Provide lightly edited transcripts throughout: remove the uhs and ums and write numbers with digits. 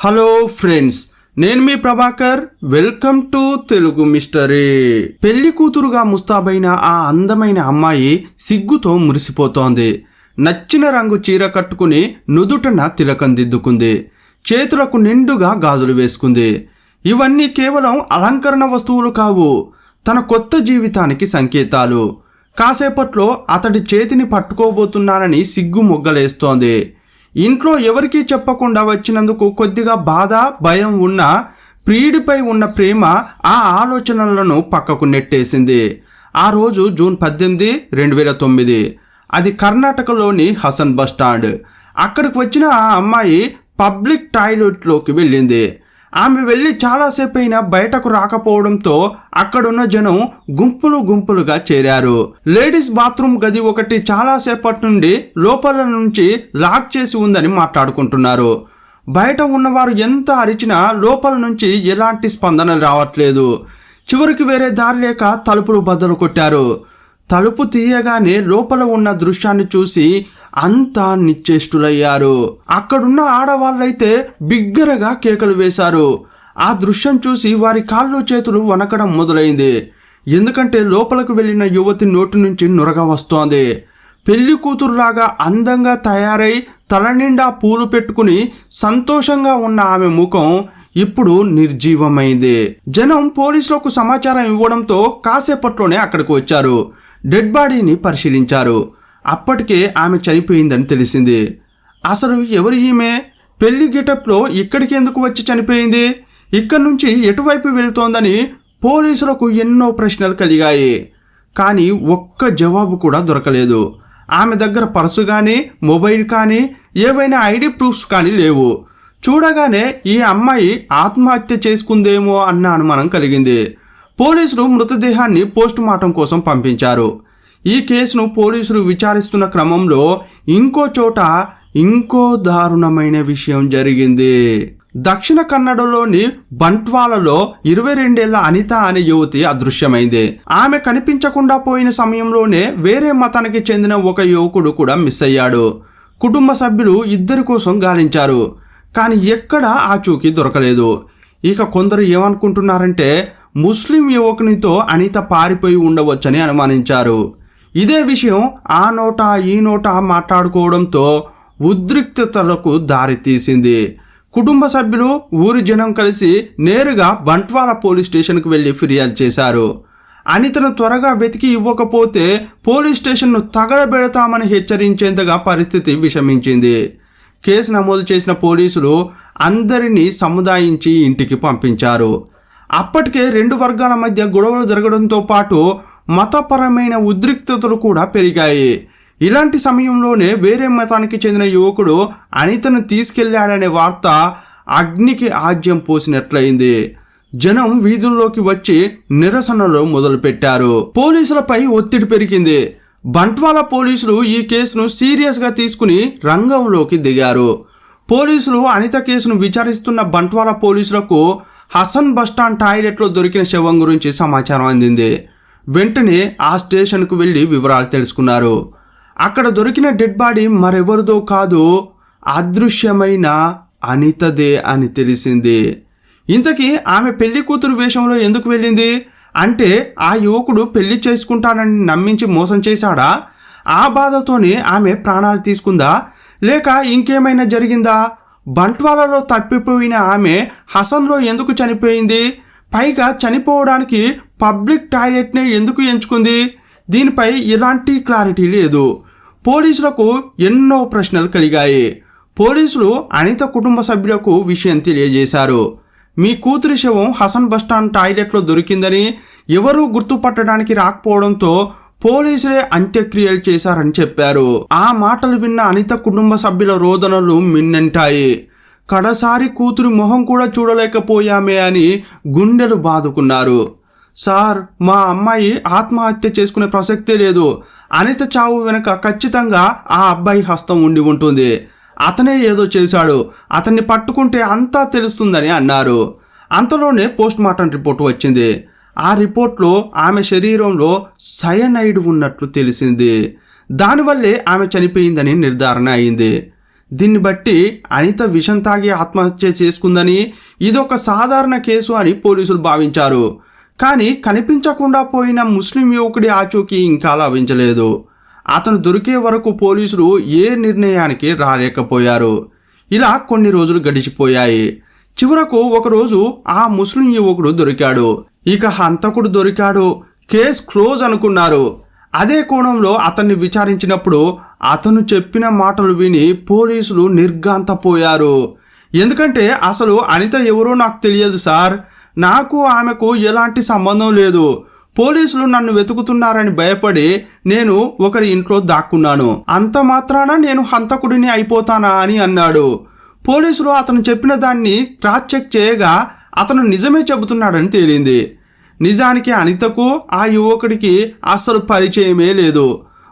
Hello friends, నేను మీ Prabhakar. Welcome to Telugu mystery. పెళ్లి కూతురుగా ముస్తాబైన ఆ అందమైన అమ్మాయి సిగ్గుతో మురిసిపోతోంది. నచ్చిన రంగు చీర కట్టుకుని నుదుటన తిలకం దిద్దుకుంది. చేతులకు నిండుగా గాజులు వేసుకుంది. ఇవన్నీ కేవలం అలంకరణ వస్తువులు కావు, తన కొత్త జీవితానికి సంకేతాలు. కాసేపట్లో అతడి చేతిని పట్టుకోబోతున్నానని సిగ్గు మొగ్గలేస్తోంది. ఇంట్లో ఎవరికీ చెప్పకుండా వచ్చినందుకు కొద్దిగా బాధ, భయం ఉన్నా ప్రియుడిపై ఉన్న ప్రేమ ఆ ఆలోచనలను పక్కకు నెట్టేసింది. ఆ రోజు జూన్ 18, 2009. అది కర్ణాటకలోని హసన్ బస్టాండ్. అక్కడికి వచ్చిన ఆ అమ్మాయి పబ్లిక్ టాయిలెట్లోకి వెళ్ళింది. ఆమె వెళ్ళి చాలాసేపు అయినా బయటకు రాకపోవడంతో అక్కడున్న జనం గుంపులు గుంపులుగా చేరారు. లేడీస్ బాత్రూమ్ గది ఒకటి చాలాసేపటి నుండి లోపల నుంచి లాక్ చేసి ఉందని మాట్లాడుకుంటున్నారు. బయట ఉన్నవారు ఎంత అరిచినా లోపల నుంచి ఎలాంటి స్పందన రావట్లేదు. చివరికి వేరే దారి లేక తలుపులు బద్దలు కొట్టారు. తలుపు తీయగానే లోపల ఉన్న దృశ్యాన్ని చూసి అంతా నిశ్చేష్టులయ్యారు. అక్కడున్న ఆడవాళ్ళైతే బిగ్గరగా కేకలు వేశారు. ఆ దృశ్యం చూసి వారి కాళ్ళు చేతులు వణకడం మొదలైంది. ఎందుకంటే లోపలికి వెళ్ళిన యువతి నోటి నుంచి నురగ వస్తోంది. పెళ్లి కూతురులాగా అందంగా తయారై తల నిండా పూలు పెట్టుకుని సంతోషంగా ఉన్న ఆమె ముఖం ఇప్పుడు నిర్జీవమైంది. జనం పోలీసులకు సమాచారం ఇవ్వడంతో కాసేపట్లోనే అక్కడికి వచ్చారు. డెడ్ బాడీని పరిశీలించారు. అప్పటికే ఆమె చనిపోయిందని తెలిసింది. అసలు ఎవరు ఈమె? పెళ్లి గెటప్లో ఇక్కడికి ఎందుకు వచ్చి చనిపోయింది? ఇక్కడి నుంచి ఎటువైపు వెళుతోందని పోలీసులకు ఎన్నో ప్రశ్నలు కలిగాయి. కానీ ఒక్క జవాబు కూడా దొరకలేదు. ఆమె దగ్గర పర్సు కానీ, మొబైల్ కానీ, ఏవైనా ఐడి ప్రూఫ్స్ కానీ లేవు. చూడగానే ఈ అమ్మాయి ఆత్మహత్య చేసుకుందేమో అన్న అనుమానం కలిగింది. పోలీసులు మృతదేహాన్ని పోస్టుమార్టం కోసం పంపించారు. ఈ కేసును పోలీసులు విచారిస్తున్న క్రమంలో ఇంకో చోట ఇంకో దారుణమైన విషయం జరిగింది. దక్షిణ కన్నడలోని బంట్వాలలో 22 ఏళ్ల అనిత అనే యువతి అదృశ్యమైంది. ఆమె కనిపించకుండా పోయిన సమయంలోనే వేరే మతానికి చెందిన ఒక యువకుడు కూడా మిస్ అయ్యాడు. కుటుంబ సభ్యులు ఇద్దరి కోసం గాలించారు, కానీ ఎక్కడా ఆచూకీ దొరకలేదు. ఇక కొందరు ఏమనుకుంటున్నారంటే ముస్లిం యువకునితో అనిత పారిపోయి ఉండవచ్చని అనుమానించారు. ఇదే విషయం ఆ నోట ఈ నోట మాట్లాడుకోవడంతో ఉద్రిక్తతలకు దారితీసింది. కుటుంబ సభ్యులు, ఊరి జనం కలిసి నేరుగా బంట్వాల పోలీస్ స్టేషన్కు వెళ్ళి ఫిర్యాదు చేశారు. అనితను త్వరగా వెతికి ఇవ్వకపోతే పోలీస్ స్టేషన్ను తగలబెడతామని హెచ్చరించేంతగా పరిస్థితి విషమించింది. కేసు నమోదు చేసిన పోలీసులు అందరినీ సముదాయించి ఇంటికి పంపించారు. అప్పటికే 2 వర్గాల మధ్య గొడవలు జరగడంతో పాటు మతపరమైన ఉద్రిక్తతలు కూడా పెరిగాయి. ఇలాంటి సమయంలోనే వేరే మతానికి చెందిన యువకుడు అనితను తీసుకెళ్లాడనే వార్త అగ్నికి ఆజ్యం పోసినట్లయింది. జనం వీధుల్లోకి వచ్చి నిరసనలు మొదలుపెట్టారు. పోలీసులపై ఒత్తిడి పెరిగింది. బంట్వాల పోలీసులు ఈ కేసును సీరియస్గా తీసుకుని రంగంలోకి దిగారు. పోలీసులు అనిత కేసును విచారిస్తున్న బంట్వాల పోలీసులకు హసన్ బస్టాండ్ టాయిలెట్లో దొరికిన శవం గురించి సమాచారం అందింది. వెంటనే ఆ స్టేషన్కు వెళ్ళి వివరాలు తెలుసుకున్నారు. అక్కడ దొరికిన డెడ్ బాడీ మరెవరిదో కాదు, అదృశ్యమైన అనితదే అని తెలిసింది. ఇంతకీ ఆమె పెళ్లి కూతురు వేషంలో ఎందుకు వెళ్ళింది? అంటే ఆ యువకుడు పెళ్లి చేసుకుంటానని నమ్మించి మోసం చేశాడా? ఆ బాధతోనే ఆమె ప్రాణాలు తీసుకుందా, లేక ఇంకేమైనా జరిగిందా? బంట్వాలలో తప్పిపోయిన ఆమె హసన్లో ఎందుకు చనిపోయింది? పైగా చనిపోవడానికి పబ్లిక్ టాయిలెట్నే ఎందుకు ఎంచుకుంది? దీనిపై ఎలాంటి క్లారిటీ లేదు. పోలీసులకు ఎన్నో ప్రశ్నలు కలిగాయి. పోలీసులు అనిత కుటుంబ సభ్యులకు విషయం తెలియజేశారు. మీ కూతురి శవం హసన్ బస్టాండ్ టాయిలెట్లో దొరికిందని ఎవరూ గుర్తుపట్టడానికి రాకపోవడంతో పోలీసులే అంత్యక్రియలు చేశారని చెప్పారు. ఆ మాటలు విన్న అనిత కుటుంబ సభ్యుల రోదనలు మిన్నంటాయి. కడసారి కూతురి మొహం కూడా చూడలేకపోయామే అని గుండెలు బాదుకున్నారు. సార్, మా అమ్మాయి ఆత్మహత్య చేసుకునే ప్రసక్తే లేదు. అనిత చావు వెనక ఖచ్చితంగా ఆ అబ్బాయి హస్తం ఉండి ఉంటుంది. అతనే ఏదో చేశాడు. అతన్ని పట్టుకుంటే అంతా తెలుస్తుందని అన్నారు. అంతలోనే పోస్ట్మార్టం రిపోర్ట్ వచ్చింది. ఆ రిపోర్ట్లో ఆమె శరీరంలో సయనైడ్ ఉన్నట్లు తెలిసింది. దానివల్లే ఆమె చనిపోయిందని నిర్ధారణ అయింది. దీన్ని బట్టి అనిత విషం తాగి ఆత్మహత్య చేసుకుందని ఇదొక సాధారణ కేసు అని పోలీసులు భావించారు. కానీ కనిపించకుండా పోయిన ముస్లిం యువకుడి ఆచూకీ ఇంకా లభించలేదు. అతను దొరికే వరకు పోలీసులు ఏ నిర్ణయానికి రాలేకపోయారు. ఇలా కొన్ని రోజులు గడిచిపోయాయి. చివరకు ఒకరోజు ఆ ముస్లిం యువకుడు దొరికాడు. ఇక హంతకుడు దొరికాడు, కేస్ క్లోజ్ అనుకున్నారు. అదే కోణంలో అతన్ని విచారించినప్పుడు అతను చెప్పిన మాటలు విని పోలీసులు నిర్ఘాంతపోయారు. ఎందుకంటే అసలు అనిత ఎవరో నాకు తెలియదు సార్, నాకు ఆమెకు ఎలాంటి సంబంధం లేదు. పోలీసులు నన్ను వెతుకుతున్నారని భయపడి నేను ఒకరి ఇంట్లో దాక్కున్నాను. అంత మాత్రాన నేను హంతకుడిని అయిపోతానా అని అన్నాడు. పోలీసులు అతను చెప్పిన దాన్ని క్రాస్ చెక్ చేయగా అతను నిజమే చెబుతున్నాడని తేలింది. నిజానికి అనితకు ఆ యువకుడికి అస్సలు పరిచయమే లేదు.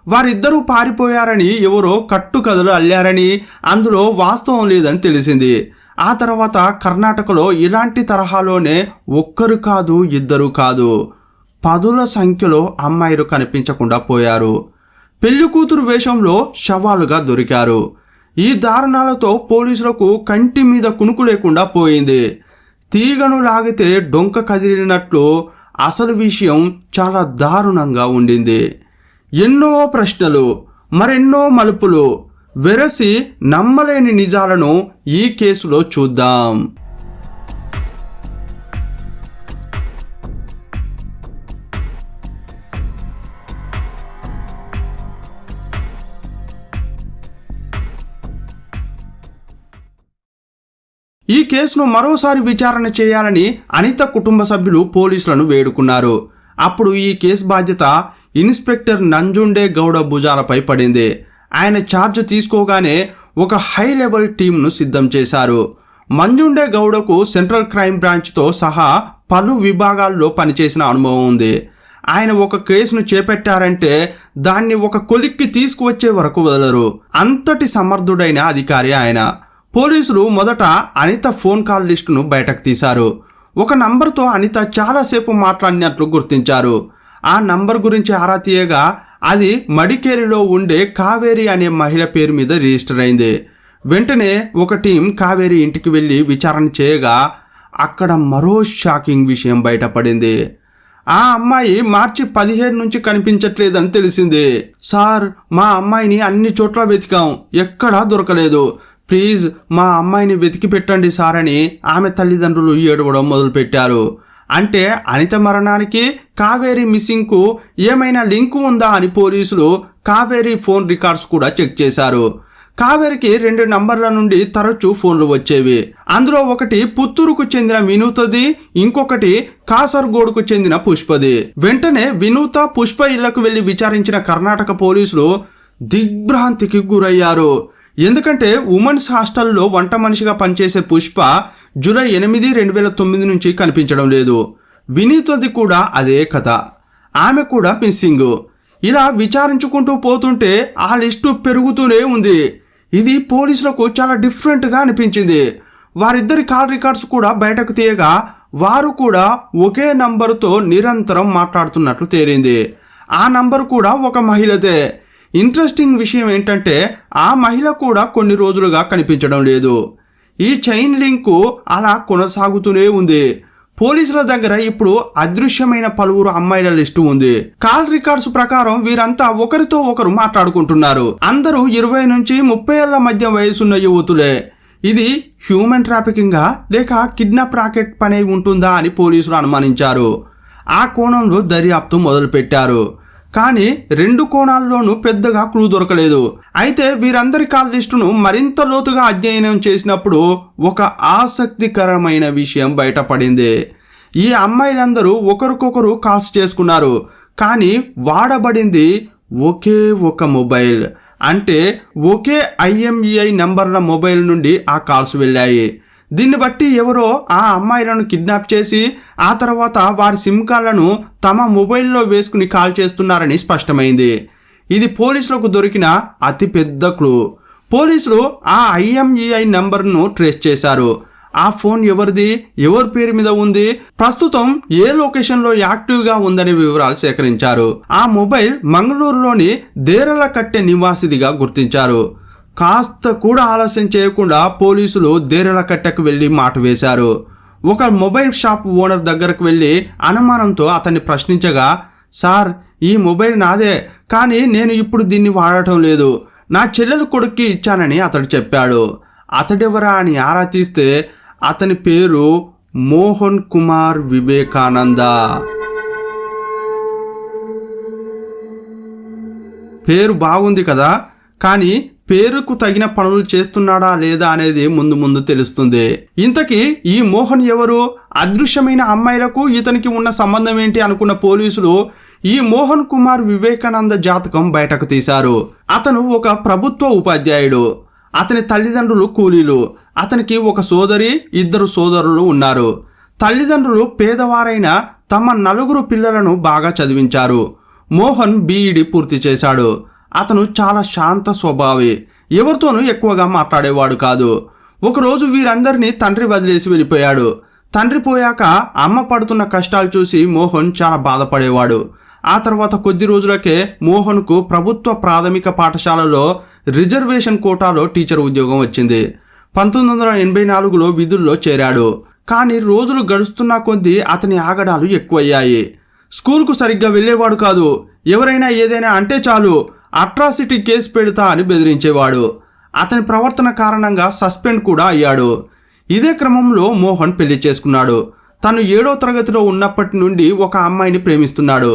వారిద్దరూ పారిపోయారని ఎవరో కట్టుకథలు అల్లారని, అందులో వాస్తవం లేదని తెలిసింది. ఆ తర్వాత కర్ణాటకలో ఇలాంటి తరహాలోనే ఒక్కరు కాదు, ఇద్దరు కాదు, 10ల సంఖ్యలో అమ్మాయిలు కనిపించకుండా పోయారు. పెళ్లి కూతురు వేషంలో శవాలుగా దొరికారు. ఈ దారుణాలతో పోలీసులకు కంటి మీద కునుకు లేకుండా పోయింది. తీగను లాగితే డొంక కదిలినట్లు అసలు విషయం చాలా దారుణంగా ఉండింది. ఎన్నో ప్రశ్నలు, మరెన్నో మలుపులు, వెరసి నమ్మలేని నిజాలను ఈ కేసులో చూద్దాం. ఈ కేసును మరోసారి విచారణ చేయాలని అనిత కుటుంబ సభ్యులు పోలీసులను వేడుకున్నారు. అప్పుడు ఈ కేసు బాధ్యత ఇన్స్పెక్టర్ నంజుండే గౌడ భుజాలపై పడింది. ఆయన ఛార్జ్ తీసుకోగానే ఒక హై లెవెల్ టీంను సిద్ధం చేశారు. మంజుండే గౌడకు సెంట్రల్ క్రైమ్ బ్రాంచ్తో సహా పలు విభాగాల్లో పనిచేసిన అనుభవం ఉంది. ఆయన ఒక కేసును చేపట్టారంటే దాన్ని ఒక కొలిక్కి తీసుకువచ్చే వరకు వదలరు. అంతటి సమర్థుడైన అధికారి ఆయన. పోలీసులు మొదట అనిత ఫోన్ కాల్ లిస్టును బయటకు తీశారు. ఒక నంబర్తో అనిత చాలాసేపు మాట్లాడినట్లు గుర్తించారు. ఆ నంబర్ గురించి ఆరా తీయగా అది మడికేరిలో ఉండే కావేరి అనే మహిళ పేరు మీద రిజిస్టర్ అయింది. వెంటనే ఒక టీం కావేరి ఇంటికి వెళ్ళి విచారణ చేయగా అక్కడ మరో షాకింగ్ విషయం బయటపడింది. ఆ అమ్మాయి మార్చి 17 నుంచి కనిపించట్లేదని తెలిసింది. సార్, మా అమ్మాయిని అన్ని చోట్ల వెతికాం, ఎక్కడా దొరకలేదు. ప్లీజ్ మా అమ్మాయిని వెతికి పెట్టండి సార్ అని ఆమె తల్లిదండ్రులు ఏడవడం మొదలుపెట్టారు. అంటే అనిత మరణానికి కావేరి మిస్సింగ్కు ఏమైనా లింకు ఉందా అని పోలీసులు కావేరి ఫోన్ రికార్డ్స్ కూడా చెక్ చేశారు. కావేరికి 2 నంబర్ల నుండి తరచూ ఫోన్లు వచ్చేవి. అందులో ఒకటి పుత్తూరుకు చెందిన వినూతది, ఇంకొకటి కాసర్గోడుకు చెందిన పుష్పది. వెంటనే వినూత, పుష్ప ఇళ్లకు వెళ్లి విచారించిన కర్ణాటక పోలీసులు దిగ్భ్రాంతికి గురయ్యారు. ఎందుకంటే ఉమెన్స్ హాస్టల్లో వంట మనిషిగా పనిచేసే పుష్ప జూలై 8, 2009 నుంచి కనిపించడం లేదు. వినీతది కూడా అదే కథ, ఆమె కూడా మిస్సింగ్. ఇలా విచారించుకుంటూ పోతుంటే ఆ లిస్టు పెరుగుతూనే ఉంది. ఇది పోలీసులకు చాలా డిఫరెంట్గా అనిపించింది. వారిద్దరి కాల్ రికార్డ్స్ కూడా బయటకు తీయగా వారు కూడా ఒకే నంబరుతో నిరంతరం మాట్లాడుతున్నట్లు తేలింది. ఆ నంబరు కూడా ఒక మహిళదే. ఇంట్రెస్టింగ్ విషయం ఏంటంటే ఆ మహిళ కూడా కొన్ని రోజులుగా కనిపించడం లేదు. ఈ చైన్ లింకు అలా కొనసాగుతూనే ఉంది. పోలీసుల దగ్గర ఇప్పుడు అదృశ్యమైన పలువురు అమ్మాయిల లిస్టు ఉంది. కాల్ రికార్డ్స్ ప్రకారం వీరంతా ఒకరితో ఒకరు మాట్లాడుకుంటున్నారు. అందరూ 20 నుంచి 30 ఏళ్ల మధ్య వయసున్న యువతులే. ఇది హ్యూమన్ ట్రాఫికింగా లేక కిడ్నాప్ రాకెట్ పని ఉంటుందా అని పోలీసులు అనుమానించారు. ఆ కోణంలో దర్యాప్తు మొదలుపెట్టారు. కానీ 2 కోణాల్లోనూ పెద్దగా క్లూ దొరకలేదు. అయితే వీరందరి కాల్ లిస్టును మరింత లోతుగా అధ్యయనం చేసినప్పుడు ఒక ఆసక్తికరమైన విషయం బయటపడింది. ఈ అమ్మాయిలందరూ ఒకరికొకరు కాల్స్ చేసుకున్నారు, కానీ వాడబడింది ఒకే ఒక మొబైల్. అంటే ఒకే IMEI నంబర్ల మొబైల్ నుండి ఆ కాల్స్ వెళ్ళాయి. దీన్ని బట్టి ఎవరో ఆ అమ్మాయిలను కిడ్నాప్ చేసి ఆ తర్వాత వారి సిమ్ కార్డులను తమ మొబైల్లో వేసుకుని కాల్ చేస్తున్నారని స్పష్టమైంది. ఇది పోలీసులకు దొరికిన అతిపెద్ద క్లూ. పోలీసులు ఆ IMEI నంబర్ను ట్రేస్ చేశారు. ఆ ఫోన్ ఎవరిది, ఎవరి పేరు మీద ఉంది, ప్రస్తుతం ఏ లొకేషన్లో యాక్టివ్గా ఉందనే వివరాలు సేకరించారు. ఆ మొబైల్ మంగళూరులోని దేరలకట్టె నివాసిదిగా గుర్తించారు. కాస్త కూడా ఆలస్యం చేయకుండా పోలీసులు దేరెల కట్టకు వెళ్ళి మాట వేశారు. ఒక మొబైల్ షాప్ ఓనర్ దగ్గరకు వెళ్ళి అనుమానంతో అతన్ని ప్రశ్నించగా, సార్, ఈ మొబైల్ నాదే, కానీ నేను ఇప్పుడు దీన్ని వాడటం లేదు, నా చెల్లెలు కొడుక్కి ఇచ్చానని అతడు చెప్పాడు. అతడెవరా అని ఆరా తీస్తే అతని పేరు మోహన్ కుమార్ వివేకానంద. పేరు బాగుంది కదా, కానీ పేరుకు తగిన పనులు చేస్తున్నాడా లేదా అనేది ముందు ముందు తెలుస్తుంది. ఇంతకీ ఈ మోహన్ ఎవరు? అదృశ్యమైన అమ్మాయిలకు ఇతనికి ఉన్న సంబంధం ఏంటి అనుకున్న పోలీసులు ఈ మోహన్ కుమార్ వివేకానంద జాతకం బయటకు తీశారు. అతను ఒక ప్రభుత్వ ఉపాధ్యాయుడు. అతని తల్లిదండ్రులు కూలీలు. అతనికి ఒక సోదరి, 2 సోదరులు ఉన్నారు. తల్లిదండ్రులు పేదవారైన తమ 4 పిల్లలను బాగా చదివించారు. మోహన్ బీఈడీ పూర్తి చేశాడు. అతను చాలా శాంత స్వభావి, ఎవరితోనూ ఎక్కువగా మాట్లాడేవాడు కాదు. ఒకరోజు వీరందరినీ తండ్రి వదిలేసి వెళ్ళిపోయాడు. తండ్రి పోయాక అమ్మ పడుతున్న కష్టాలు చూసి మోహన్ చాలా బాధపడేవాడు. ఆ తర్వాత కొద్ది రోజులకే మోహన్కు ప్రభుత్వ ప్రాథమిక పాఠశాలలో రిజర్వేషన్ కోటాలో టీచర్ ఉద్యోగం వచ్చింది. 1984లో విధుల్లో చేరాడు. కానీ రోజులు గడుస్తున్న కొద్దీ అతని ఆగడాలు ఎక్కువయ్యాయి. స్కూల్కు సరిగ్గా వెళ్ళేవాడు కాదు. ఎవరైనా ఏదైనా అంటే చాలు అట్రాసిటీ కేసు పెడతా అని బెదిరించేవాడు. అతని ప్రవర్తన కారణంగా సస్పెండ్ కూడా అయ్యాడు. ఇదే క్రమంలో మోహన్ పెళ్లి చేసుకున్నాడు. తను 7వ తరగతిలో ఉన్నప్పటి నుండి ఒక అమ్మాయిని ప్రేమిస్తున్నాడు.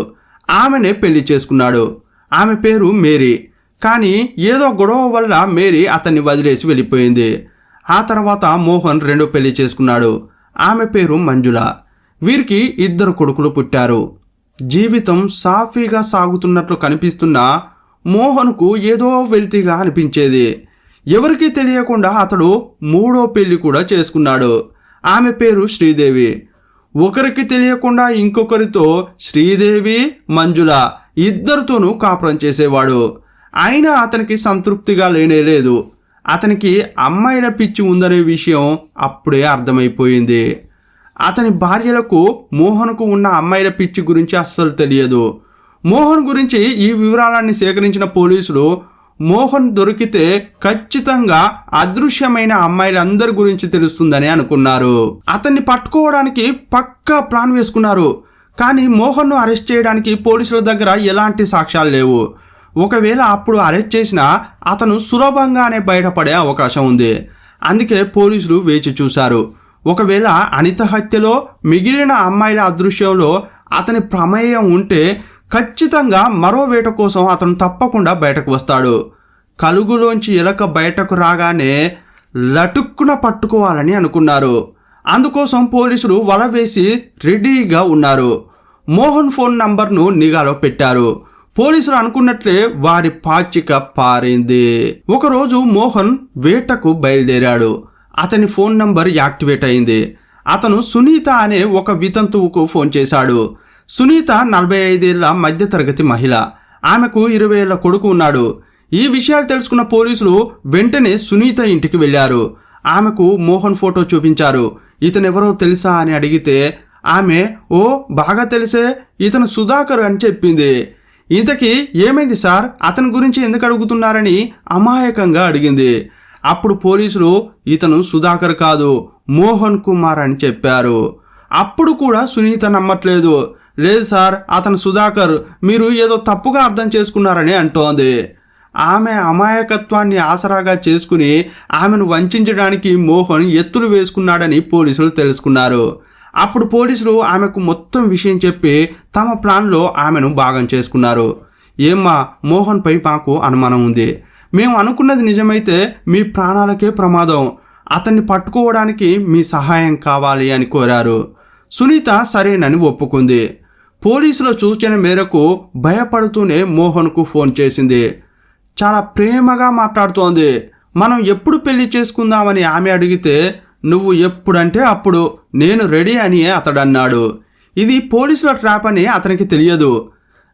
ఆమెనే పెళ్లి చేసుకున్నాడు. ఆమె పేరు మేరీ. కానీ ఏదో గొడవ వల్ల మేరీ అతన్ని వదిలేసి వెళ్ళిపోయింది. ఆ తర్వాత మోహన్ 2వ పెళ్లి చేసుకున్నాడు. ఆమె పేరు మంజుల. వీరికి 2 కొడుకులు పుట్టారు. జీవితం సాఫీగా సాగుతున్నట్లు కనిపిస్తున్న మోహన్కు ఏదో వెలితిగా అనిపించేది. ఎవరికీ తెలియకుండా అతడు 3వ పెళ్లి కూడా చేసుకున్నాడు. ఆమె పేరు శ్రీదేవి. ఒకరికి తెలియకుండా ఇంకొకరితో శ్రీదేవి, మంజుల 2తోనూ కాపురం చేసేవాడు. అయినా అతనికి సంతృప్తిగా లేనేలేదు. అతనికి అమ్మాయిల పిచ్చి ఉందనే విషయం అప్పుడే అర్థమైపోయింది. అతని భార్యలకు మోహన్కు ఉన్న అమ్మాయిల పిచ్చి గురించి అస్సలు తెలియదు. మోహన్ గురించి ఈ వివరాలన్నీ సేకరించిన పోలీసులు మోహన్ దొరికితే ఖచ్చితంగా అదృశ్యమైన అమ్మాయిలందరి గురించి తెలుస్తుందని అనుకున్నారు. అతన్ని పట్టుకోవడానికి పక్కా ప్లాన్ వేసుకున్నారు. కానీ మోహన్ను అరెస్ట్ చేయడానికి పోలీసుల దగ్గర ఎలాంటి సాక్ష్యాలు లేవు. ఒకవేళ అప్పుడు అరెస్ట్ చేసినా అతను సులభంగానే బయటపడే అవకాశం ఉంది. అందుకే పోలీసులు వేచి చూశారు. ఒకవేళ అనిత హత్యలో మిగిలిన అమ్మాయిల అదృశ్యంలో అతని ప్రమేయం ఉంటే ఖచ్చితంగా మరో వేట కోసం అతను తప్పకుండా బయటకు వస్తాడు. కలుగులోంచి ఎలక బయటకు రాగానే లటుక్కున పట్టుకోవాలని అనుకున్నారు. అందుకోసం పోలీసులు వల వేసి రెడీగా ఉన్నారు. మోహన్ ఫోన్ నంబర్ను నిఘాలో పెట్టారు. పోలీసులు అనుకున్నట్లే వారి పాచిక పారింది. ఒకరోజు మోహన్ వేటకు బయలుదేరాడు. అతని ఫోన్ నంబర్ యాక్టివేట్ అయింది. అతను సునీత అనే ఒక వితంతువుకు ఫోన్ చేశాడు. సునీత 45 ఏళ్ల మధ్యతరగతి మహిళ. ఆమెకు 20 ఏళ్ల కొడుకు ఉన్నాడు. ఈ విషయాలు తెలుసుకున్న పోలీసులు వెంటనే సునీత ఇంటికి వెళ్ళారు. ఆమెకు మోహన్ ఫోటో చూపించారు. ఇతనెవరో తెలుసా అని అడిగితే ఆమె, ఓ బాగా తెలిసే, ఇతను సుధాకర్ అని చెప్పింది. ఇంతకీ ఏమైంది సార్, అతని గురించి ఎందుకు అడుగుతున్నారని అమాయకంగా అడిగింది. అప్పుడు పోలీసులు ఇతను సుధాకర్ కాదు, మోహన్ కుమార్ అని చెప్పారు. అప్పుడు కూడా సునీత నమ్మట్లేదు. లేదు సార్, అతను సుధాకర్, మీరు ఏదో తప్పుగా అర్థం చేసుకున్నారని అంటోంది. ఆమె అమాయకత్వాన్ని ఆసరాగా చేసుకుని ఆమెను వంచడానికి మోహన్ ఎత్తులు వేసుకున్నాడని పోలీసులు తెలుసుకున్నారు. అప్పుడు పోలీసులు ఆమెకు మొత్తం విషయం చెప్పి తమ ప్లాన్లో ఆమెను భాగం చేసుకున్నారు. ఏమ్మా, మోహన్పై మాకు అనుమానం ఉంది. మేము అనుకున్నది నిజమైతే మీ ప్రాణాలకే ప్రమాదం. అతన్ని పట్టుకోవడానికి మీ సహాయం కావాలి అని కోరారు. సునీత సరేనని ఒప్పుకుంది. పోలీసుల సూచన మేరకు భయపడుతూనే మోహన్కు ఫోన్ చేసింది. చాలా ప్రేమగా మాట్లాడుతోంది. మనం ఎప్పుడు పెళ్లి చేసుకుందామని ఆమె అడిగితే నువ్వు ఎప్పుడంటే అప్పుడు, నేను రెడీ అని అతడు అన్నాడు. ఇది పోలీసుల ట్రాప్ అని అతనికి తెలియదు.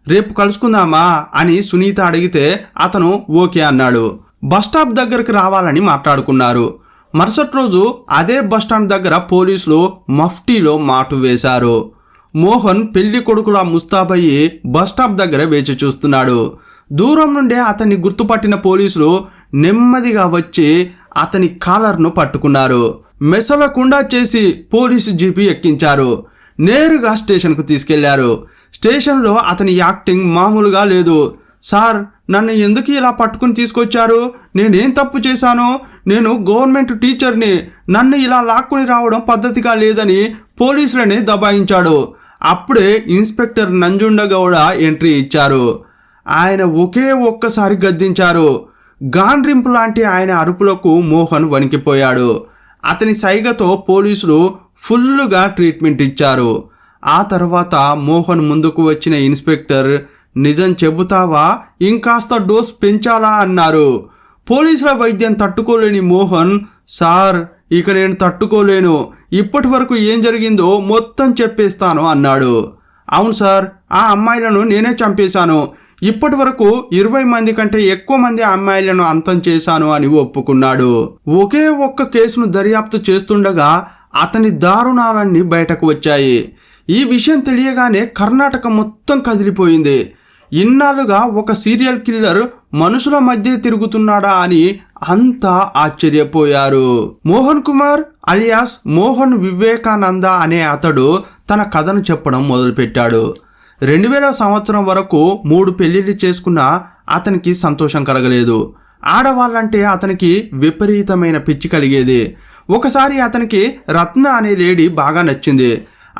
రేపు కలుసుకుందామా అని సునీత అడిగితే అతను ఓకే అన్నాడు. బస్టాప్ దగ్గరికి రావాలని మాట్లాడుకున్నారు. మరుసటి రోజు అదే బస్టాండ్ దగ్గర పోలీసులు మఫ్టీలో మాటు వేశారు. మోహన్ పెళ్లి కొడుకులా ముస్తాబయ్యి బస్టాప్ దగ్గర వేచి చూస్తున్నాడు. దూరం నుండే అతన్ని గుర్తుపట్టిన పోలీసులు నెమ్మదిగా వచ్చి అతని కాలర్ను పట్టుకున్నారు. మెసలకుండా చేసి పోలీసు జీపీ ఎక్కించారు. నేరుగా స్టేషన్కు తీసుకెళ్లారు. స్టేషన్లో అతని యాక్టింగ్ మామూలుగా లేదు. సార్, నన్ను ఎందుకు ఇలా పట్టుకుని తీసుకొచ్చారు? నేనేం తప్పు చేశాను? నేను గవర్నమెంట్ టీచర్ని. నన్ను ఇలా లాక్కుని రావడం పద్ధతిగా లేదని పోలీసులని దబాయించాడు. అప్పుడే ఇన్స్పెక్టర్ నంజుండగౌడ ఎంట్రీ ఇచ్చారు. ఆయన ఒక్కసారి గద్దించారు. గాండ్రింపు లాంటి ఆయన అరుపులకు మోహన్ వణికిపోయాడు. అతని సైగతో పోలీసులు ఫుల్లుగా ట్రీట్మెంట్ ఇచ్చారు. ఆ తర్వాత మోహన్ ముందుకు వచ్చిన ఇన్స్పెక్టర్, నిజం చెబుతావా, ఇంకాస్త డోస్ పెంచాలా అన్నారు. పోలీసుల వైద్యం తట్టుకోలేని మోహన్, సార్, ఇక నేను తట్టుకోలేను. ఇప్పటి వరకు ఏం జరిగిందో మొత్తం చెప్పేస్తాను అన్నాడు. అవును సార్, ఆ అమ్మాయిలను నేనే చంపేశాను. ఇప్పటి వరకు 20 మంది కంటే ఎక్కువ మంది అమ్మాయిలను అంతం చేశాను అని ఒప్పుకున్నాడు. ఒక్క కేసును దర్యాప్తు చేస్తుండగా అతని దారుణాలన్నీ బయటకు వచ్చాయి. ఈ విషయం తెలియగానే కర్ణాటక మొత్తం కదిలిపోయింది. ఇన్నాళ్ళుగా ఒక సీరియల్ కిల్లర్ మనుషుల మధ్య తిరుగుతున్నాడా అని అంతా ఆశ్చర్యపోయారు. మోహన్ కుమార్ అలియాస్ మోహన్ వివేకానంద అనే అతడు తన కథను చెప్పడం మొదలుపెట్టాడు. 2000 సంవత్సరం వరకు 3 పెళ్లిళ్ళు చేసుకున్నా అతనికి సంతోషం కలగలేదు. ఆడవాళ్ళంటే అతనికి విపరీతమైన పిచ్చి కలిగేది. ఒకసారి అతనికి రత్న అనే లేడీ బాగా నచ్చింది.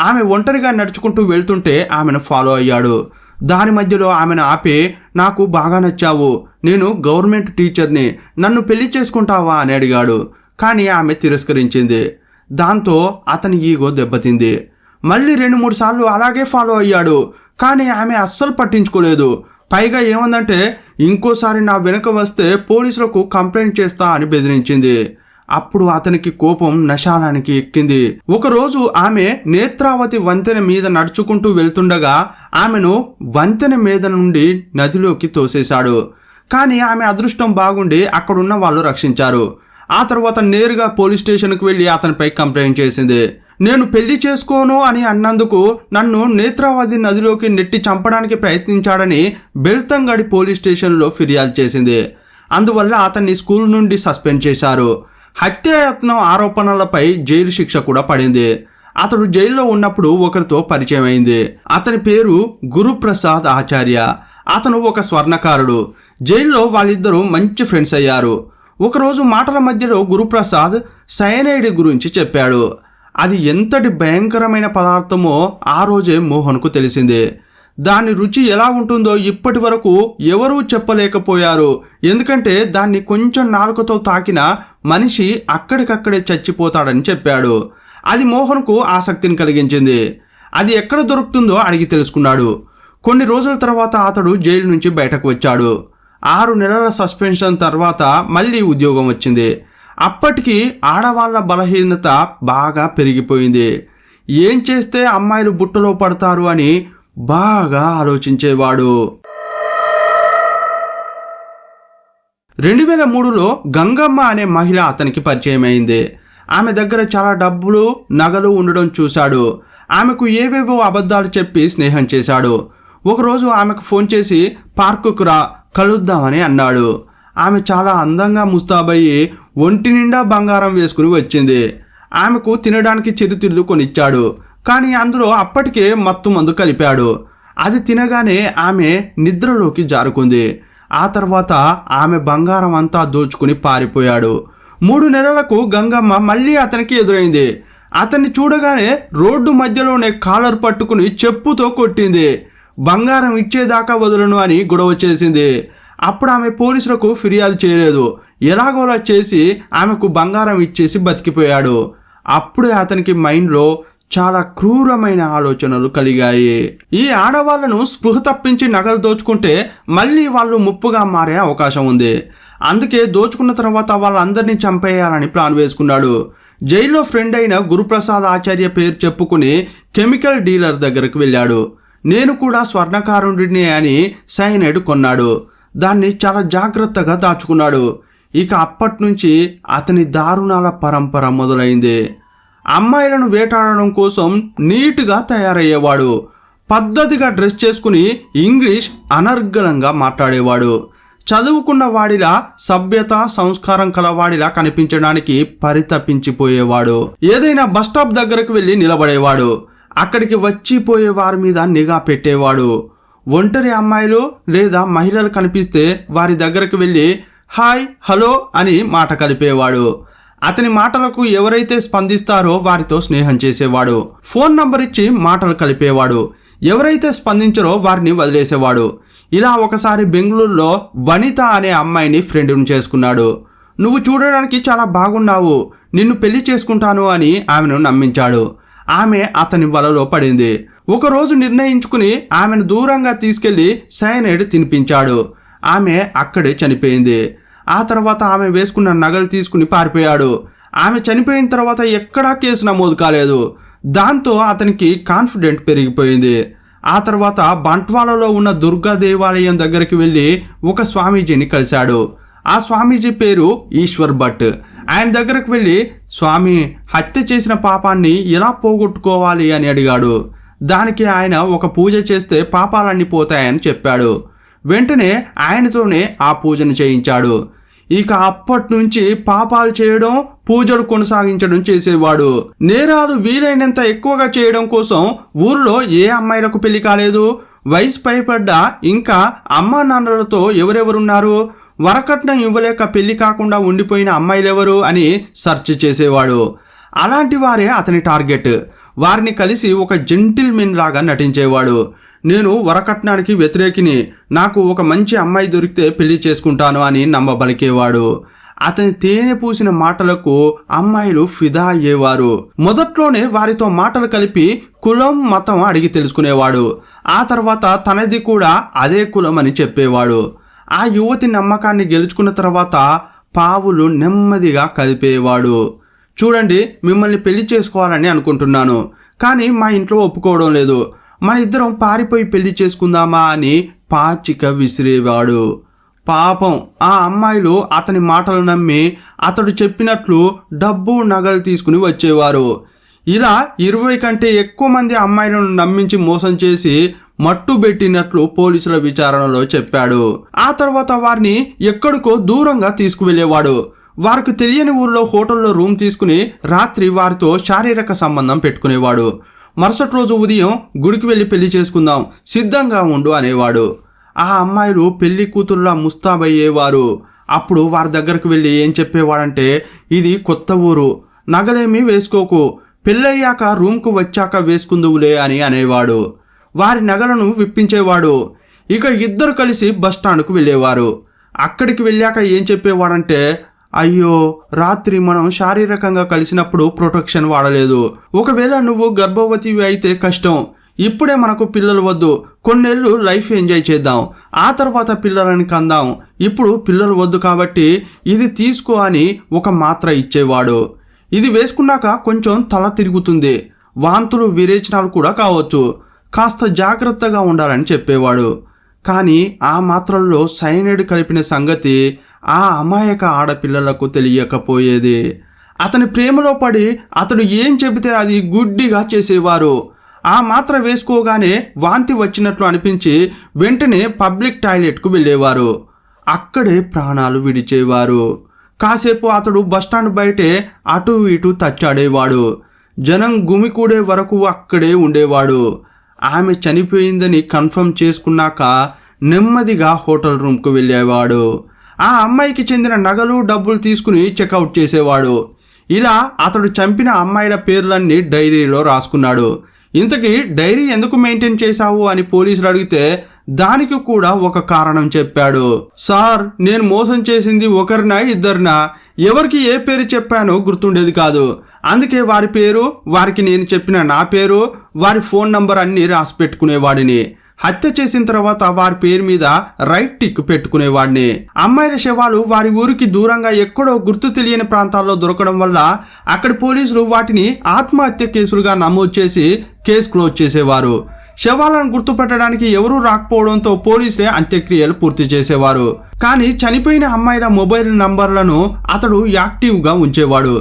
ఆమె ఒంటరిగా నడుచుకుంటూ వెళ్తుంటే ఆమెను ఫాలో అయ్యాడు. దాని మధ్యలో ఆమెను ఆపి, నాకు బాగా నచ్చావు, నేను గవర్నమెంట్ టీచర్ని, నన్ను పెళ్లి చేసుకుంటావా అని అడిగాడు. కానీ ఆమె తిరస్కరించింది. దాంతో అతని ఈగో దెబ్బతింది. మళ్ళీ 2-3 సార్లు అలాగే ఫాలో అయ్యాడు. కానీ ఆమె అస్సలు పట్టించుకోలేదు. పైగా ఏమందంటే, ఇంకోసారి నా వెనుక వస్తే పోలీసులకు కంప్లైంట్ చేస్తా అని బెదిరించింది. అప్పుడు అతనికి కోపం నశాలానికి ఎక్కింది. ఒకరోజు ఆమె నేత్రావతి వంతెన మీద నడుచుకుంటూ వెళ్తుండగా ఆమెను వంతెన మీద నుండి నదిలోకి తోసేశాడు. కానీ ఆమె అదృష్టం బాగుండి అక్కడున్న వాళ్ళు రక్షించారు. ఆ తర్వాత నేరుగా పోలీస్ స్టేషన్కి వెళ్ళి అతనిపై కంప్లైంట్ చేసింది. నేను పెళ్లి చేసుకోను అని అన్నందుకు నన్ను నేత్రావతి నదిలోకి నెట్టి చంపడానికి ప్రయత్నించాడని బెల్తంగడి పోలీస్ స్టేషన్లో ఫిర్యాదు చేసింది. అందువల్ల అతన్ని స్కూల్ నుండి సస్పెండ్ చేశారు. హత్యాయత్నం ఆరోపణలపై జైలు శిక్ష కూడా పడింది. అతడు జైల్లో ఉన్నప్పుడు ఒకరితో పరిచయం అయింది. అతని పేరు గురుప్రసాద్ ఆచార్య. అతను ఒక స్వర్ణకారుడు. జైల్లో వాళ్ళిద్దరూ మంచి ఫ్రెండ్స్ అయ్యారు. ఒకరోజు మాటల మధ్యలో గురుప్రసాద్ సయనైడ్ గురించి చెప్పాడు. అది ఎంతటి భయంకరమైన పదార్థమో ఆ రోజే మోహన్కు తెలిసింది. దాని రుచి ఎలా ఉంటుందో ఇప్పటి వరకు ఎవరూ చెప్పలేకపోయారు. ఎందుకంటే దాన్ని కొంచెం నాలుకతో తాకిన మనిషి అక్కడికక్కడే చచ్చిపోతాడని చెప్పాడు. అది మోహన్కు ఆసక్తిని కలిగించింది. అది ఎక్కడ దొరుకుతుందో అడిగి తెలుసుకున్నాడు. కొన్ని రోజుల తర్వాత అతడు జైలు నుంచి బయటకు వచ్చాడు. 6 నెలల సస్పెన్షన్ తర్వాత మళ్ళీ ఉద్యోగం వచ్చింది. అప్పటికి ఆడవాళ్ళ బలహీనత బాగా పెరిగిపోయింది. ఏం చేస్తే అమ్మాయిలు బుట్టలో పడతారు అని బాగా ఆలోచించేవాడు. 2003లో గంగమ్మ అనే మహిళ అతనికి పరిచయం అయింది. ఆమె దగ్గర చాలా డబ్బులు, నగలు ఉండడం చూశాడు. ఆమెకు ఏవేవో అబద్ధాలు చెప్పి స్నేహం చేశాడు. ఒకరోజు ఆమెకు ఫోన్ చేసి పార్కుకు రా, కలుద్దామని అన్నాడు. ఆమె చాలా అందంగా ముస్తాబయ్యి ఒంటి నిండా బంగారం వేసుకుని వచ్చింది. ఆమెకు తినడానికి చిరుతిళ్ళు కొనిచ్చాడు. కానీ అందులో అప్పటికే మత్తు మందు కలిపాడు. అది తినగానే ఆమె నిద్రలోకి జారుకుంది. ఆ తర్వాత ఆమె బంగారం అంతా దోచుకుని పారిపోయాడు. 3 నెలలకు గంగమ్మ మళ్ళీ అతనికి ఎదురైంది. అతన్ని చూడగానే రోడ్డు మధ్యలోనే కాలర్ పట్టుకుని చెప్పుతో కొట్టింది. బంగారం ఇచ్చేదాకా వదలను అని గొడవ చేసింది. అప్పుడు ఆమె పోలీసులకు ఫిర్యాదు చేయలేదు. ఎలాగోలా చేసి ఆమెకు బంగారం ఇచ్చేసి బతికిపోయాడు. అప్పుడే అతనికి మైండ్లో చాలా క్రూరమైన ఆలోచనలు కలిగాయి. ఈ ఆడవాళ్లను స్పృహ తప్పించి నగలు దోచుకుంటే మళ్ళీ వాళ్ళు ముప్పుగా మారే అవకాశం ఉంది. అందుకే దోచుకున్న తర్వాత వాళ్ళందరినీ చంపేయాలని ప్లాన్ వేసుకున్నాడు. జైల్లో ఫ్రెండ్ అయిన గురుప్రసాద్ ఆచార్య పేరు చెప్పుకుని కెమికల్ డీలర్ దగ్గరకు వెళ్ళాడు. నేను కూడా స్వర్ణకారుడిని అని సైనైడ్ కొన్నాడు. దాన్ని చాలా జాగ్రత్తగా దాచుకున్నాడు. ఇక అప్పటి నుంచి అతని దారుణాల పరంపర మొదలైంది. అమ్మాయిలను వేటాడడం కోసం నీట్గా తయారయ్యేవాడు. పద్ధతిగా డ్రెస్ చేసుకుని ఇంగ్లీష్ అనర్గళంగా మాట్లాడేవాడు. చదువుకున్న వాడిలా, సభ్యత సంస్కారం కలవాడిలా కనిపించడానికి పరితపించిపోయేవాడు. ఏదైనా బస్టాప్ దగ్గరకు వెళ్ళి నిలబడేవాడు. అక్కడికి వచ్చిపోయే వారి మీద నిఘా పెట్టేవాడు. ఒంటరి అమ్మాయిలు లేదా మహిళలు కనిపిస్తే వారి దగ్గరకు వెళ్ళి హాయ్, హలో అని మాట కలిపేవాడు. అతని మాటలకు ఎవరైతే స్పందిస్తారో వారితో స్నేహం చేసేవాడు. ఫోన్ నంబర్ ఇచ్చి మాటలు కలిపేవాడు. ఎవరైతే స్పందించరో వారిని వదిలేసేవాడు. ఇలా ఒకసారి బెంగళూరులో వనిత అనే అమ్మాయిని ఫ్రెండ్ని చేసుకున్నాడు. నువ్వు చూడడానికి చాలా బాగున్నావు, నిన్ను పెళ్లి చేసుకుంటాను అని ఆమెను నమ్మించాడు. ఆమె అతని వలలో పడింది. ఒకరోజు నిర్ణయించుకుని ఆమెను దూరంగా తీసుకెళ్లి సైనైడ్ తినిపించాడు. ఆమె అక్కడే చనిపోయింది. ఆ తర్వాత ఆమె వేసుకున్న నగలు తీసుకుని పారిపోయాడు. ఆమె చనిపోయిన తర్వాత ఎక్కడా కేసు నమోదు కాలేదు. దాంతో అతనికి కాన్ఫిడెంట్ పెరిగిపోయింది. ఆ తర్వాత బంట్వాలలో ఉన్న దుర్గా దేవాలయం దగ్గరికి వెళ్ళి ఒక స్వామీజీని కలిశాడు. ఆ స్వామీజీ పేరు ఈశ్వర్ భట్. ఆయన దగ్గరకు వెళ్ళి స్వామి, హత్య చేసిన పాపాన్ని ఎలా పోగొట్టుకోవాలి అని అడిగాడు. దానికి ఆయన ఒక పూజ చేస్తే పాపాలన్నీ పోతాయని చెప్పాడు. వెంటనే ఆయనతోనే ఆ పూజను చేయించాడు. ఇక అప్పటి నుంచి పాపాలు చేయడం, పూజలు కొనసాగించడం చేసేవాడు. నేరాలు వీలైనంత ఎక్కువగా చేయడం కోసం ఊరిలో ఏ అమ్మాయిలకు పెళ్లి కాలేదు, వయసు పైపడ్డ ఇంకా అమ్మా నాన్నలతో ఎవరెవరున్నారు, వరకట్నం ఇవ్వలేక పెళ్లి కాకుండా ఉండిపోయిన అమ్మాయిలెవరు అని సెర్చ్ చేసేవాడు. అలాంటి వారే అతని టార్గెట్. వారిని కలిసి ఒక జెంటిల్మెన్ లాగా నటించేవాడు. నేను వరకట్నానికి వ్యతిరేకిని, నాకు ఒక మంచి అమ్మాయి దొరికితే పెళ్లి చేసుకుంటాను అని నమ్మబలికేవాడు. అతని తేనె పూసిన మాటలకు అమ్మాయిలు ఫిదా అయ్యేవారు. మొదట్లోనే వారితో మాటలు కలిపి కులం, మతం అడిగి తెలుసుకునేవాడు. ఆ తర్వాత తనది కూడా అదే కులం అని చెప్పేవాడు. ఆ యువతి నమ్మకాన్ని గెలుచుకున్న తర్వాత పావులు నెమ్మదిగా కదిపేవాడు. చూడండి, మిమ్మల్ని పెళ్లి చేసుకోవాలని అనుకుంటున్నాను, కానీ మా ఇంట్లో ఒప్పుకోవడం లేదు, మన ఇద్దరం పారిపోయి పెళ్లి చేసుకుందామా అని పాచిక విసిరేవాడు. పాపం ఆ అమ్మాయిలు అతని మాటలు నమ్మి అతడు చెప్పినట్లు డబ్బు, నగలు తీసుకుని వచ్చేవారు. ఇలా 20 కంటే ఎక్కువ మంది అమ్మాయిలను నమ్మించి మోసం చేసి మట్టుబెట్టినట్లు పోలీసుల విచారణలో చెప్పాడు. ఆ తర్వాత వారిని ఎక్కడికో దూరంగా తీసుకువెళ్లేవాడు. వారికి తెలియని ఊరిలో హోటల్లో రూమ్ తీసుకుని రాత్రి వారితో శారీరక సంబంధం పెట్టుకునేవాడు. మరుసటి రోజు ఉదయం గుడికి వెళ్ళి పెళ్లి చేసుకుందాం, సిద్ధంగా ఉండు అనేవాడు. ఆ అమ్మాయిలు పెళ్లి కూతురులా ముస్తాబయ్యేవారు. అప్పుడు వారి దగ్గరకు వెళ్ళి ఏం చెప్పేవాడంటే, ఇది కొత్త ఊరు, నగలేమీ వేసుకోకు, పెళ్ళయ్యాక రూమ్కు వచ్చాక వేసుకుందువులే అని అనేవాడు. వారి నగలను విప్పించేవాడు. ఇక ఇద్దరు కలిసి బస్టాండ్కు వెళ్ళేవారు. అక్కడికి వెళ్ళాక ఏం చెప్పేవాడంటే, అయ్యో, రాత్రి మనం శారీరకంగా కలిసినప్పుడు ప్రొటెక్షన్ వాడలేదు, ఒకవేళ నువ్వు గర్భవతివి అయితే కష్టం, ఇప్పుడే మనకు పిల్లలు వద్దు, కొన్నేళ్ళు లైఫ్ ఎంజాయ్ చేద్దాం, ఆ తర్వాత పిల్లలని కందాం, ఇప్పుడు పిల్లలు వద్దు కాబట్టి ఇది తీసుకో అని ఒక మాత్ర ఇచ్చేవాడు. ఇది వేసుకున్నాక కొంచెం తల తిరుగుతుంది, వాంతులు విరేచనాలు కూడా కావచ్చు, కాస్త జాగ్రత్తగా ఉండాలని చెప్పేవాడు. కానీ ఆ మాత్రల్లో సైనైడ్ కలిపిన సంగతి ఆ అమాయక ఆడపిల్లలకు తెలియకపోయేది. అతని ప్రేమలో పడి అతడు ఏం చెబితే అది గుడ్డిగా చేసేవారు. ఆ మాత్ర వేసుకోగానే వాంతి వచ్చినట్లు అనిపించి వెంటనే పబ్లిక్ టాయిలెట్కు వెళ్ళేవారు. అక్కడే ప్రాణాలు విడిచేవారు. కాసేపు అతడు బస్టాండ్ బయటే అటు ఇటు తచ్చాడేవాడు. జనం గుమికూడే వరకు అక్కడే ఉండేవాడు. ఆమె చనిపోయిందని కన్ఫర్మ్ చేసుకున్నాక నెమ్మదిగా హోటల్ రూమ్కు వెళ్ళేవాడు. ఆ అమ్మాయికి చెందిన నగలు, డబ్బులు తీసుకుని చెక్అవుట్ చేసేవాడు. ఇలా అతడు చంపిన అమ్మాయిల పేర్లన్నీ డైరీలో రాసుకున్నాడు. ఇంతకీ డైరీ ఎందుకు మెయింటైన్ చేశావు అని పోలీసులు అడిగితే దానికి కూడా ఒక కారణం చెప్పాడు. సార్, నేను మోసం చేసింది ఒకరినా ఇద్దరినా, ఎవరికి ఏ పేరు చెప్పానో గుర్తుండేది కాదు, అందుకే వారి పేరు, వారికి నేను చెప్పిన నా పేరు, వారి ఫోన్ నంబర్ అన్నీ రాసి పెట్టుకునేవాడిని. హత్య చేసిన తర్వాత వారి పేరు మీద రైట్ టిక్ పెట్టుకునేవాడిని. అమ్మాయిల శవాలు వారి ఊరికి దూరంగా ఎక్కడో గుర్తు తెలియని ప్రాంతాల్లో దొరకడం వల్ల అక్కడి పోలీసులు వాటిని ఆత్మహత్య కేసులుగా నమోదు చేసి కేసు క్లోజ్ చేసేవారు. శవాలను గుర్తుపెట్టడానికి ఎవరూ రాకపోవడంతో పోలీసులే అంత్యక్రియలు పూర్తి చేసేవారు. కానీ చనిపోయిన అమ్మాయిల మొబైల్ నంబర్లను అతడు యాక్టివ్గా ఉంచేవాడు.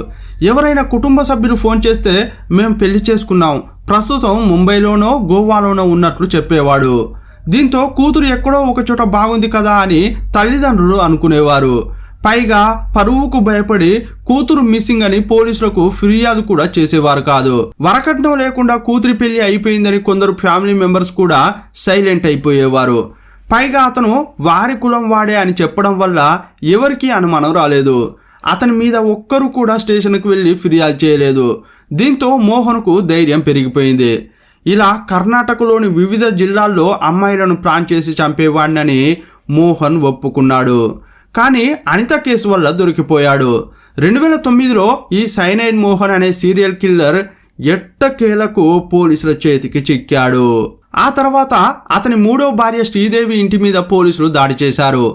ఎవరైనా కుటుంబ సభ్యులు ఫోన్ చేస్తే మేము పెళ్లి చేసుకున్నాం, ప్రస్తుతం ముంబైలోనో గోవాలోనో ఉన్నట్లు చెప్పేవాడు. దీంతో కూతురు ఎక్కడో ఒక చోట బాగుంది కదా అని తల్లిదండ్రులు అనుకునేవారు. పైగా పరువుకు భయపడి కూతురు మిస్సింగ్ అని పోలీసులకు ఫిర్యాదు కూడా చేసేవారు కాదు. వరకట్నం లేకుండా కూతురి పెళ్లి అయిపోయిందని కొందరు ఫ్యామిలీ మెంబర్స్ కూడా సైలెంట్ అయిపోయేవారు. పైగా అతను వారి కులం వాడే అని చెప్పడం వల్ల ఎవరికీ అనుమానం రాలేదు. అతని మీద ఒక్కరు కూడా స్టేషన్కు వెళ్ళి ఫిర్యాదు చేయలేదు. దీంతో మోహన్కు ధైర్యం పెరిగిపోయింది. ఇలా కర్ణాటకలోని వివిధ జిల్లాల్లో అమ్మాయిలను ప్లాన్ చేసి చంపేవాడినని మోహన్ ఒప్పుకున్నాడు. కానీ అనిత కేసు వల్ల దొరికిపోయాడు. 2009లో ఈ సైనైడ్ మోహన్ అనే సీరియల్ కిల్లర్ ఎట్టకేలకు పోలీసుల చేతికి చిక్కాడు. ఆ తర్వాత అతని 3వ భార్య శ్రీదేవి ఇంటి మీద పోలీసులు దాడి చేశారు.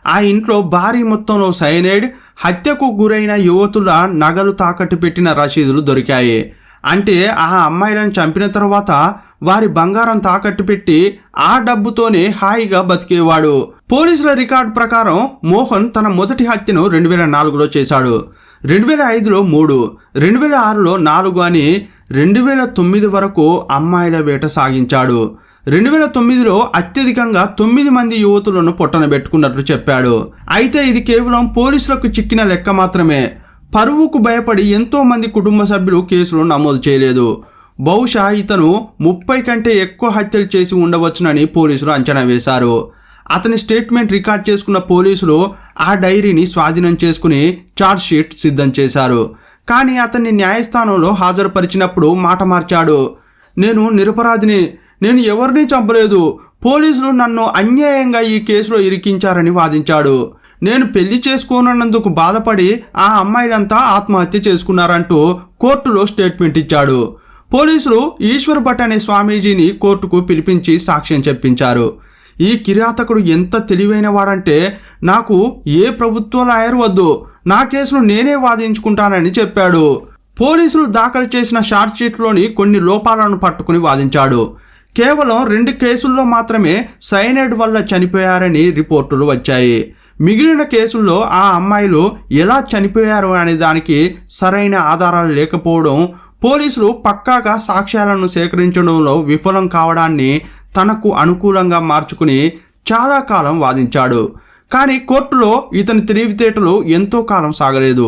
ఆ ఇంట్లో భారీ మొత్తంలో సైనైడ్, హత్యకు గురైన యువతుల నగలు తాకట్టు పెట్టిన రసీదులు దొరికాయి. అంటే ఆ అమ్మాయిలను చంపిన తర్వాత వారి బంగారం తాకట్టు పెట్టి ఆ డబ్బుతోనే హాయిగా బతికేవాడు. పోలీసుల రికార్డు ప్రకారం మోహన్ తన మొదటి హత్యను 2004లో చేశాడు, 2005లో 3, 2006లో 4 అని 2009 వరకు అమ్మాయిల వేట సాగించాడు. 2009లో అత్యధికంగా 9 మంది యువతులను పొట్టనబెట్టుకున్నట్లు చెప్పాడు. అయితే ఇది కేవలం పోలీసులకు చిక్కిన లెక్క మాత్రమే. పరువుకు భయపడి ఎంతో మంది కుటుంబ సభ్యులు కేసులు నమోదు చేయలేదు. బహుశా ఇతను 30 కంటే ఎక్కువ హత్యలు చేసి ఉండవచ్చునని పోలీసులు అంచనా వేశారు. అతని స్టేట్మెంట్ రికార్డ్ చేసుకున్న పోలీసులు ఆ డైరీని స్వాధీనం చేసుకుని ఛార్జ్ షీట్ సిద్ధం చేశారు. కానీ అతన్ని న్యాయస్థానంలో హాజరుపరిచినప్పుడు మాట మార్చాడు. నేను నిరపరాధిని, నేను ఎవరిని చంపలేదు, పోలీసులు నన్ను అన్యాయంగా ఈ కేసులో ఇరికించారని వాదించాడు. నేను పెళ్లి చేసుకోనున్నందుకు బాధపడి ఆ అమ్మాయిలంతా ఆత్మహత్య చేసుకున్నారంటూ కోర్టులో స్టేట్మెంట్ ఇచ్చాడు. పోలీసులు ఈశ్వర్ భట్ అనే స్వామీజీని కోర్టుకు పిలిపించి సాక్ష్యం చెప్పించారు. ఈ కిరాతకుడు ఎంత తెలివైన వాడంటే నాకు ఏ ప్రభుత్వ లాయర్ వద్దు, నా కేసును నేనే వాదించుకుంటానని చెప్పాడు. పోలీసులు దాఖలు చేసిన ఛార్జ్ షీట్లోని కొన్ని లోపాలను పట్టుకుని వాదించాడు. కేవలం 2 కేసుల్లో మాత్రమే సైనైడ్ వల్ల చనిపోయారని రిపోర్టులు వచ్చాయి. మిగిలిన కేసుల్లో ఆ అమ్మాయిలు ఎలా చనిపోయారు అనే దానికి సరైన ఆధారాలు లేకపోవడం, పోలీసులు పక్కాగా సాక్ష్యాలను సేకరించడంలో విఫలం కావడాన్ని తనకు అనుకూలంగా మార్చుకుని చాలా కాలం వాదించాడు. కానీ కోర్టులో ఇతని తెలివితేటలు ఎంతో కాలం సాగలేదు.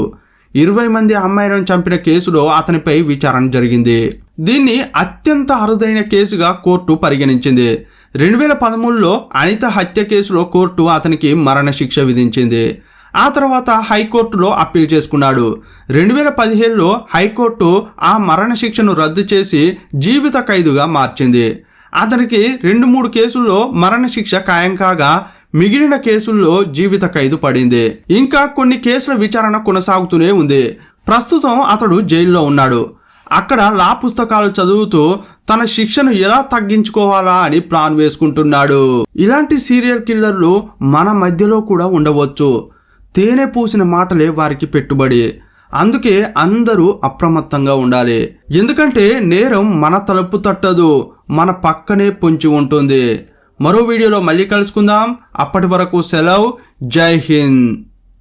20 మంది అమ్మాయిలను చంపిన కేసులో అతనిపై విచారణ జరిగింది. దీన్ని అత్యంత అరుదైన కేసుగా కోర్టు పరిగణించింది. 2013లో అనిత హత్య కేసులో కోర్టు అతనికి మరణశిక్ష విధించింది. ఆ తర్వాత హైకోర్టులో అప్పీల్ చేసుకున్నాడు. 2017లో హైకోర్టు ఆ మరణశిక్షను రద్దు చేసి జీవిత ఖైదుగా మార్చింది. అతనికి 2-3 కేసుల్లో మరణశిక్ష ఖాయం కాగా మిగిలిన కేసుల్లో జీవిత ఖైదు పడింది. ఇంకా కొన్ని కేసుల విచారణ కొనసాగుతూనే ఉంది. ప్రస్తుతం అతడు జైల్లో ఉన్నాడు. అక్కడ లా పుస్తకాలు చదువుతూ తన శిక్షను ఎలా తగ్గించుకోవాలా అని ప్లాన్ వేసుకుంటున్నాడు. ఇలాంటి సీరియల్ కిల్లర్లు మన మధ్యలో కూడా ఉండవచ్చు. తేనె పూసిన మాటలే వారికి పెట్టుబడి. అందుకే అందరూ అప్రమత్తంగా ఉండాలి. ఎందుకంటే నేరం మన తలుపు తట్టదు, మన పక్కనే పొంచి ఉంటుంది. మరో వీడియోలో మళ్ళీ కలుసుకుందాం. అప్పటి వరకు సెలవు. జై హింద్.